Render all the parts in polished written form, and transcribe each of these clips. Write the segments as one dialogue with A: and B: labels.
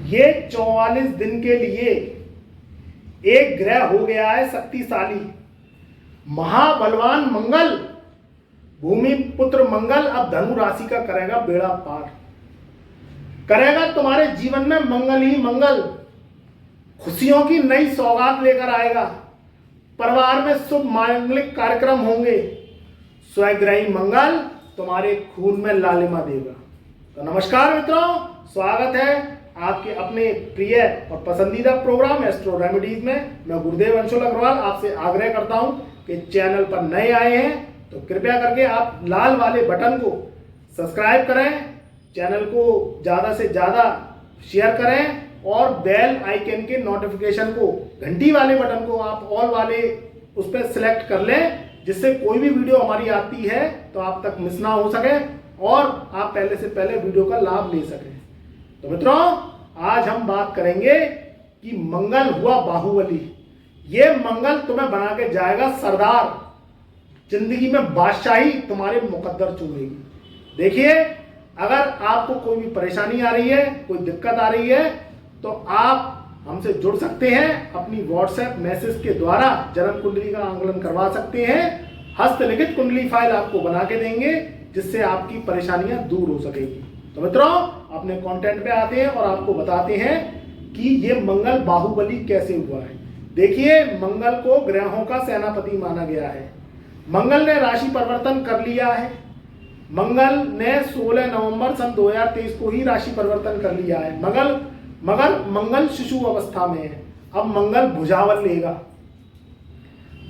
A: ये 44 दिन के लिए एक ग्रह हो गया है शक्तिशाली, महाबलवान मंगल, भूमि पुत्र मंगल अब धनु राशि का करेगा बेड़ा पार, करेगा तुम्हारे जीवन में मंगल ही मंगल, खुशियों की नई सौगात लेकर आएगा, परिवार में शुभ मांगलिक कार्यक्रम होंगे, स्वग्रही मंगल तुम्हारे खून में लालिमा देगा। तो नमस्कार मित्रों, स्वागत है आपके अपने प्रिय और पसंदीदा प्रोग्राम एस्ट्रो रेमेडीज में। मैं गुरुदेव अंशुल अग्रवाल आपसे आग्रह करता हूं कि चैनल पर नए आए हैं तो कृपया करके आप लाल वाले बटन को सब्सक्राइब करें, चैनल को ज़्यादा से ज़्यादा शेयर करें और बेल आइकन के नोटिफिकेशन को, घंटी वाले बटन को आप ऑल वाले उस पर सिलेक्ट कर लें, जिससे कोई भी वीडियो हमारी आती है तो आप तक मिस ना हो सके और आप पहले से पहले वीडियो का लाभ ले सकें। तो मित्रों, आज हम बात करेंगे कि मंगल हुआ बाहुबली। ये मंगल तुम्हें बना के जाएगा सरदार, जिंदगी में बादशाही तुम्हारे मुकद्दर चूमेगी। देखिए, अगर आपको कोई भी परेशानी आ रही है, कोई दिक्कत आ रही है, तो आप हमसे जुड़ सकते हैं। अपनी व्हाट्सएप मैसेज के द्वारा जन्म कुंडली का आंकलन करवा सकते हैं। हस्तलिखित कुंडली फाइल आपको बना के देंगे, जिससे आपकी परेशानियां दूर हो सकेगी। तो मित्रों, अपने कंटेंट पे आते हैं और आपको बताते हैं कि ये मंगल बाहुबली कैसे हुआ है। देखिए, मंगल को ग्रहों का सेनापति माना गया है। मंगल ने राशि परिवर्तन कर लिया है। मंगल ने 16 नवंबर सन 2023 को ही राशि परिवर्तन कर लिया है। मगर मंगल शिशु अवस्था में है। अब मंगल भुजावल लेगा।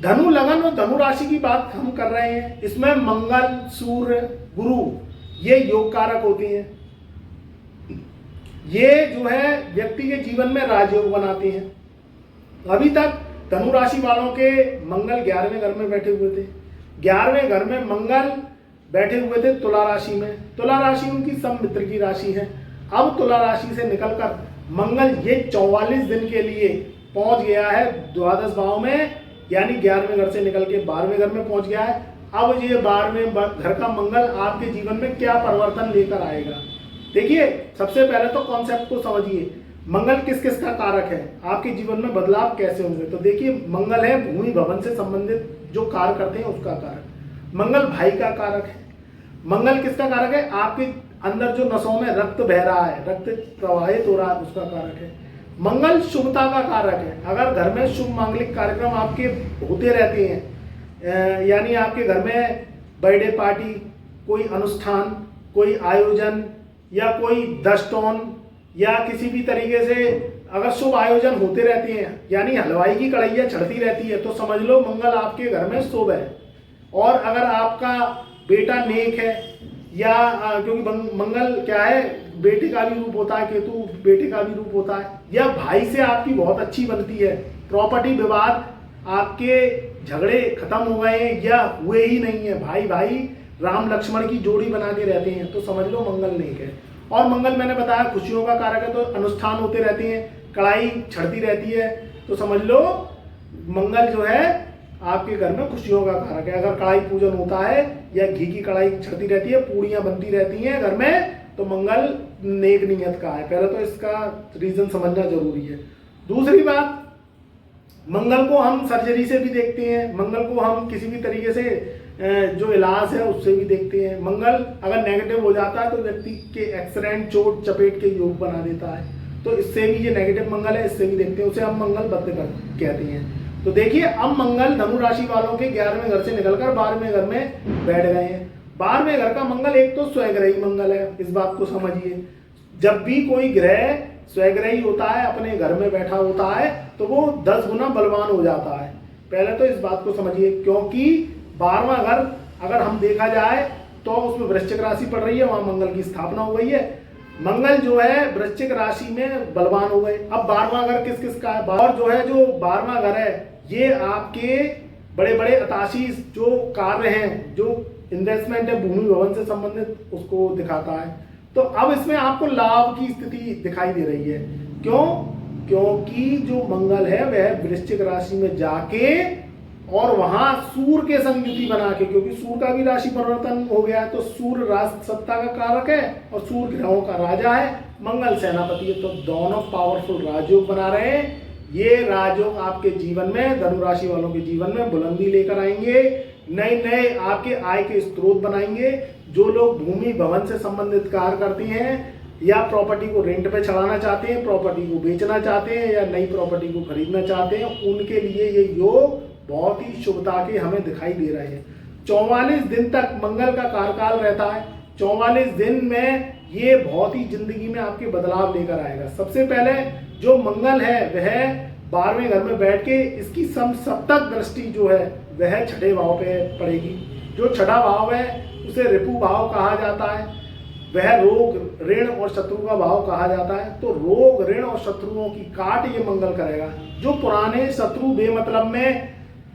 A: धनु लगन और धनु राशि की बात हम कर रहे हैं। इसमें मंगल, सूर्य, गुरु ये योग कारक होते हैं। ये जो है व्यक्ति के जीवन में राजयोग बनाते हैं। अभी तक धनु राशि वालों के मंगल 11वें घर में बैठे हुए थे। 11वें घर में मंगल बैठे हुए थे तुला राशि में। तुला राशि उनकी सम-मित्र की राशि है। अब तुला राशि से निकलकर मंगल ये 44 दिन के लिए पहुंच गया है द्वादश भाव में, यानी 11वें घर से निकल के 12वें घर में पहुंच गया है। अब ये 12वें घर का मंगल आपके जीवन में क्या परिवर्तन लेकर आएगा। देखिए, सबसे पहले तो कॉन्सेप्ट को समझिए, मंगल किस किस का कारक है, आपके जीवन में बदलाव कैसे होंगे। तो देखिए, मंगल है भूमि भवन से संबंधित जो कार्य करते हैं उसका कारक। मंगल भाई का कारक है। मंगल किसका कारक है, आपके अंदर जो नसों में रक्त बह रहा है, रक्त प्रवाहित हो रहा है, उसका कारक है। मंगल शुभता का कारक है। अगर घर में शुभ मांगलिक कार्यक्रम आपके होते रहते हैं, यानी आपके घर में बर्थडे पार्टी, कोई अनुष्ठान, कोई आयोजन या कोई दस्तौन या किसी भी तरीके से अगर शुभ आयोजन होते रहते हैं, यानी हलवाई की कढ़ैया चढ़ती रहती है, तो समझ लो मंगल आपके घर में शुभ है। और अगर आपका बेटा नेक है, या क्योंकि मंगल क्या है, बेटे का भी रूप होता है, केतु बेटे का भी रूप होता है, या भाई से आपकी बहुत अच्छी बनती है, प्रॉपर्टी विवाद आपके झगड़े खत्म हो गए हैं या हुए ही नहीं है, भाई भाई राम लक्ष्मण की जोड़ी बना के रहते हैं, तो समझ लो मंगल नेक है। और मंगल मैंने बताया खुशियों का कारक है, तो अनुष्ठान होते रहते हैं, कढ़ाई छड़ती रहती है, तो समझ लो मंगल जो है आपके घर में खुशियों का कारक है। अगर कढ़ाई पूजन होता है या घी की कढ़ाई छड़ती रहती है, पूड़ियां बनती रहती हैं घर में, तो मंगल नेक नियत का है। पहले तो इसका रीजन समझना जरूरी है। दूसरी बात, मंगल को हम सर्जरी से भी देखते हैं, मंगल को हम किसी भी तरीके से जो इलाज है उससे भी देखते हैं। मंगल अगर नेगेटिव हो जाता है तो व्यक्ति के एक्सीडेंट, चोट चपेट के योग बना देता है, तो इससे भी ये नेगेटिव मंगल है, इससे भी देखते हैं, उसे हम मंगल बद्ध कहते हैं। तो देखिए, अब मंगल धनु राशि वालों के 11वें घर से निकलकर 12वें घर में बैठ गए हैं। 12वें घर का मंगल एक तो स्वग्रही मंगल है, इस बात को समझिए। जब भी कोई ग्रह स्वग्रही होता है, अपने घर में बैठा होता है, तो वो 10 गुना बलवान हो जाता है। पहले तो इस बात को समझिए, क्योंकि 12वां घर अगर हम देखा जाए तो उसमें वृश्चिक राशि पड़ रही है, वहां मंगल की स्थापना हो गई है। मंगल जो है वृश्चिक राशि में बलवान हो गए। अब 12वां घर किस किस का है, और जो है जो 12वां घर है ये आपके बड़े बड़े अताशी जो कार्य हैं, जो इन्वेस्टमेंट है भूमि भवन से संबंधित, उसको दिखाता है। तो अब इसमें आपको लाभ की स्थिति दिखाई दे रही है। क्यों? क्योंकि जो मंगल है वह वृश्चिक राशि में जाके और वहां सूर्य के संग युति बना के, क्योंकि सूर्य का भी राशि परिवर्तन हो गया है, तो सूर्य राष्ट्र सत्ता का कारक है और सूर्य ग्रहों का राजा है, मंगल सेनापति है, तो दोनों पावरफुल राजयोग बना रहे हैं। ये राजयोग आपके जीवन में, धनु राशि वालों के जीवन में बुलंदी लेकर आएंगे, नए नए आपके आय के स्रोत बनाएंगे। जो लोग भूमि भवन से संबंधित कार्य करते हैं या प्रॉपर्टी को रेंट पे चढ़ाना चाहते हैं, प्रॉपर्टी को बेचना चाहते हैं या नई प्रॉपर्टी को खरीदना चाहते हैं, उनके लिए ये योग बहुत ही शुभता के हमें दिखाई दे रहे हैं। 44 दिन तक मंगल का कार्यकाल रहता है। 44 दिन में ये बहुत ही जिंदगी में आपके बदलाव लेकर आएगा। सबसे पहले जो मंगल है वह 12वें घर में बैठ के इसकी सप्तक दृष्टि जो है वह छठे भाव पे पड़ेगी। जो छठा भाव है उसे रिपु भाव कहा जाता है, वह रोग ऋण और शत्रु का भाव कहा जाता है। तो रोग ऋण और शत्रुओं की काट ये मंगल करेगा। जो पुराने शत्रु बेमतलब में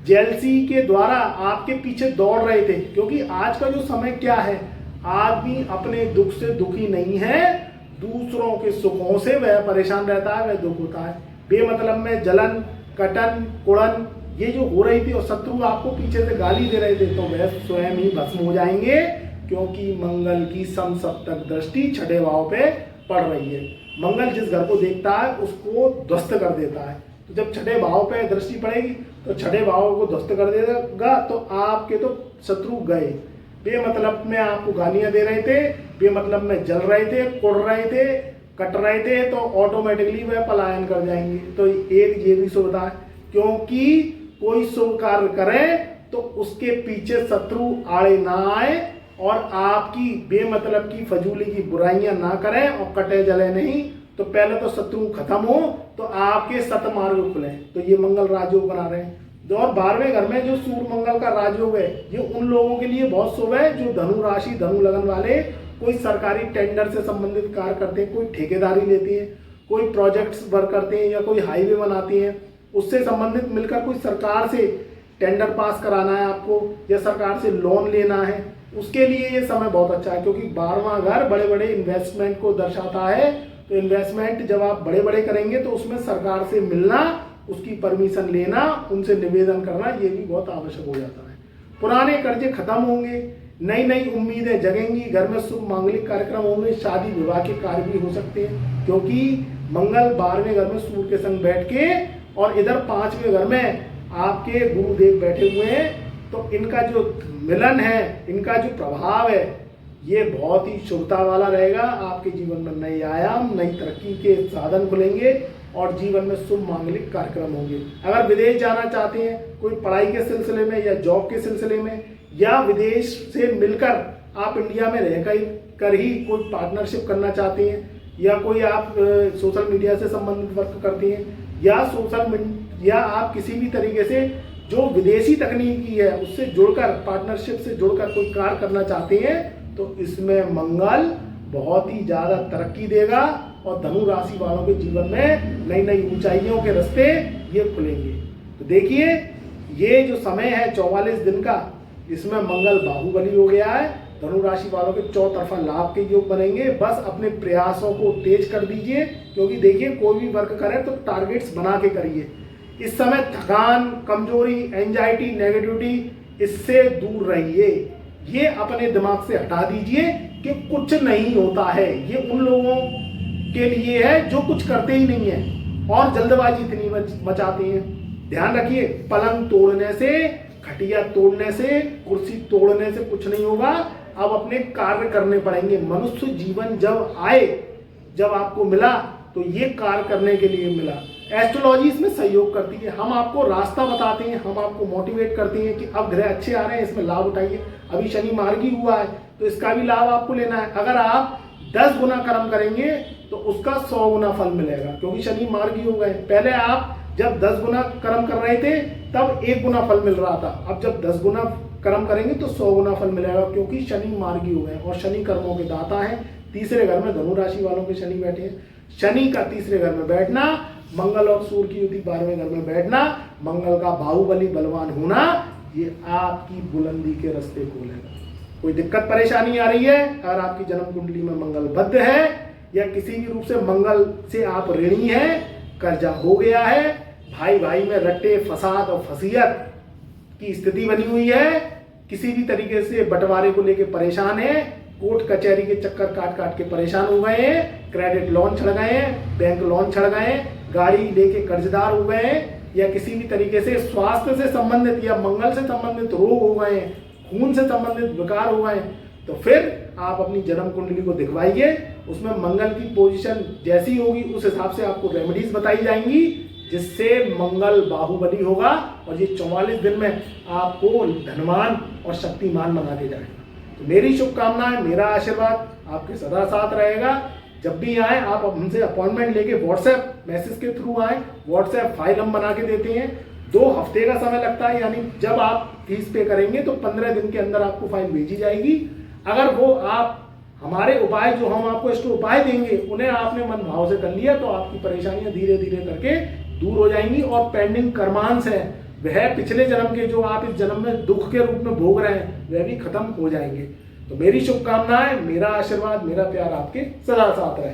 A: जेलसी के द्वारा आपके पीछे दौड़ रहे थे, क्योंकि आज का जो समय क्या है, आदमी अपने दुख से दुखी नहीं है, दूसरों के सुखों से वह परेशान रहता है, वह दुख होता है। बेमतलब में जलन कटन कुड़न ये जो हो रही थी और शत्रु आपको पीछे से गाली दे रहे थे, तो वह स्वयं ही भस्म हो जाएंगे, क्योंकि मंगल की समसप्तक दृष्टि छठे भाव पे पड़ रही है। मंगल जिस घर को देखता है उसको ध्वस्त कर देता है। तो जब छठे भाव पे दृष्टि पड़ेगी तो छठे भाव को ध्वस्त कर देगा, तो आपके तो शत्रु गए। बेमतलब में आपको गालियां दे रहे थे, बेमतलब में जल रहे थे, कुड़ रहे थे, कट रहे थे, तो ऑटोमेटिकली वह पलायन कर जाएंगे। तो एक ये भी सुविधा है, क्योंकि कोई शुभ कार्य करे तो उसके पीछे शत्रु आड़े ना आए और आपकी बेमतलब की फजूली की बुराइयां ना करें और कटे जले नहीं। तो पहले तो शत्रु खत्म हो तो आपके सतमार्ग खुले। तो ये मंगल राजयोग बना रहे हैं। और 12वें घर में जो सूर्य मंगल का राजयोग है, ये उन लोगों के लिए बहुत शुभ है जो धनु राशि धनु लगन वाले कोई सरकारी टेंडर से संबंधित कार्य करते हैं, कोई ठेकेदारी लेते हैं, कोई प्रोजेक्ट्स वर्क करते हैं या कोई हाईवे बनाते हैं, उससे संबंधित मिलकर कोई सरकार से टेंडर पास कराना है आपको या सरकार से लोन लेना है, उसके लिए ये समय बहुत अच्छा है। क्योंकि 12वां घर बड़े बड़े इन्वेस्टमेंट को दर्शाता है। तो इन्वेस्टमेंट जब आप बड़े बड़े करेंगे तो उसमें सरकार से मिलना, उसकी परमिशन लेना, उनसे निवेदन करना, ये भी बहुत आवश्यक हो जाता है। पुराने कर्जे खत्म होंगे, नई नई उम्मीदें जगेंगी, घर में शुभ मांगलिक कार्यक्रम होंगे, शादी विवाह के कार्य भी हो सकते हैं, क्योंकि मंगल 12वें घर में सूर्य के संग बैठ के और इधर 5वें घर में आपके गुरुदेव बैठे हुए हैं। तो इनका जो मिलन है, इनका जो प्रभाव है, ये बहुत ही शुभता वाला रहेगा। आपके जीवन में नए आयाम, नई तरक्की के साधन खुलेंगे और जीवन में शुभ मांगलिक कार्यक्रम होंगे। अगर विदेश जाना चाहते हैं, कोई पढ़ाई के सिलसिले में या जॉब के सिलसिले में, या विदेश से मिलकर आप इंडिया में रहकर ही कोई पार्टनरशिप करना चाहते हैं, या कोई आप सोशल मीडिया से संबंधित वर्क करते हैं, या आप किसी भी तरीके से जो विदेशी तकनीकी है उससे जुड़कर, पार्टनरशिप से जुड़कर कोई कार्य करना चाहते हैं, तो इसमें मंगल बहुत ही ज़्यादा तरक्की देगा और धनु राशि वालों के जीवन में नई नई ऊंचाइयों के रास्ते ये खुलेंगे। तो देखिए, ये जो समय है 44 दिन का, इसमें मंगल बाहुबली हो गया है। धनु राशि वालों के चौतरफा लाभ के योग बनेंगे। बस अपने प्रयासों को तेज कर दीजिए, क्योंकि देखिए कोई भी वर्क करें तो टारगेट्स बना के करिए। इस समय थकान, कमजोरी, एंजाइटी, नेगेटिविटी, इससे दूर रहिए। ये अपने दिमाग से हटा दीजिए कि कुछ नहीं होता है। ये उन लोगों के लिए है जो कुछ करते ही नहीं है और जल्दबाजी इतनी मचाते हैं। ध्यान रखिए, पलंग तोड़ने से, खटिया तोड़ने से, कुर्सी तोड़ने से कुछ नहीं होगा। अब अपने कार्य करने पड़ेंगे। मनुष्य जीवन जब आए, जब आपको मिला, तो ये कार्य करने के लिए मिला। एस्ट्रोलॉजी इसमें सहयोग करती है। हम आपको रास्ता बताते हैं, हम आपको मोटिवेट करते हैं कि अब ग्रह अच्छे आ रहे हैं, इसमें लाभ उठाइए। अभी शनि मार्गी हुआ है तो इसका भी लाभ आपको लेना है। अगर आप 10 गुना कर्म करेंगे तो उसका 100 गुना फल मिलेगा, क्योंकि शनि मार्गी हो गए। पहले आप जब 10 गुना कर्म कर रहे थे तब 1 गुना फल मिल रहा था। अब जब 10 गुना कर्म करेंगे तो 100 गुना फल मिलेगा, क्योंकि शनि मार्गी हो गए और शनि कर्मों के दाता हैं। तीसरे घर में धनु राशि वालों के शनि बैठे हैं। शनि का तीसरे घर में बैठना, मंगल और सूर्य की युति 12वें घर में बैठना, मंगल का बाहुबली बलवान होना, ये आपकी बुलंदी के रास्ते खोलेगा। कोई दिक्कत परेशानी आ रही है, अगर आपकी जन्म कुंडली में मंगल बद्ध है या किसी भी रूप से मंगल से आप ऋणी हैं, कर्जा हो गया है, भाई भाई में रट्टे फसाद और फसीयत की स्थिति बनी हुई है, किसी भी तरीके से बंटवारे को लेकर परेशान है, कोर्ट कचहरी के चक्कर काट काट के परेशान हो गए हैं, क्रेडिट लोन छड़ गए हैं, बैंक लोन छड़ गए हैं, गाड़ी लेके कर्जदार हो गए हैं, या किसी भी तरीके से स्वास्थ्य से संबंधित या मंगल से संबंधित रोग हो गए हैं, खून से संबंधित विकार हो गए हैं, तो फिर आप अपनी जन्म कुंडली को दिखवाइए। उसमें मंगल की पोजीशन जैसी होगी उस हिसाब से आपको रेमेडीज बताई जाएंगी, जिससे मंगल बाहुबली होगा और ये 44 दिन में आपको धनवान और शक्तिमान बना के जाएगा। तो मेरी शुभकामनाएं, मेरा आशीर्वाद आपके सदा साथ रहेगा। जब भी आए आप हमसे अपॉइंटमेंट लेके व्हाट्सएप मैसेज के थ्रू आए, व्हाट्सएप फाइल हम बना के देते हैं। 2 हफ्ते का समय लगता है, यानी जब आप फीस पे करेंगे तो 15 दिन के अंदर आपको फाइल भेजी जाएगी। अगर वो आप हमारे उपाय जो हम आपको इष्ट उपाय देंगे उन्हें आपने मन भाव से कर लिया तो आपकी परेशानियां धीरे धीरे करके दूर हो जाएंगी, और पेंडिंग कर्मांश है वह पिछले जन्म के जो आप इस जन्म में दुख के रूप में भोग रहे हैं वह भी खत्म हो जाएंगे। तो मेरी शुभकामनाएं, मेरा आशीर्वाद, मेरा प्यार आपके सदा साथ रहे।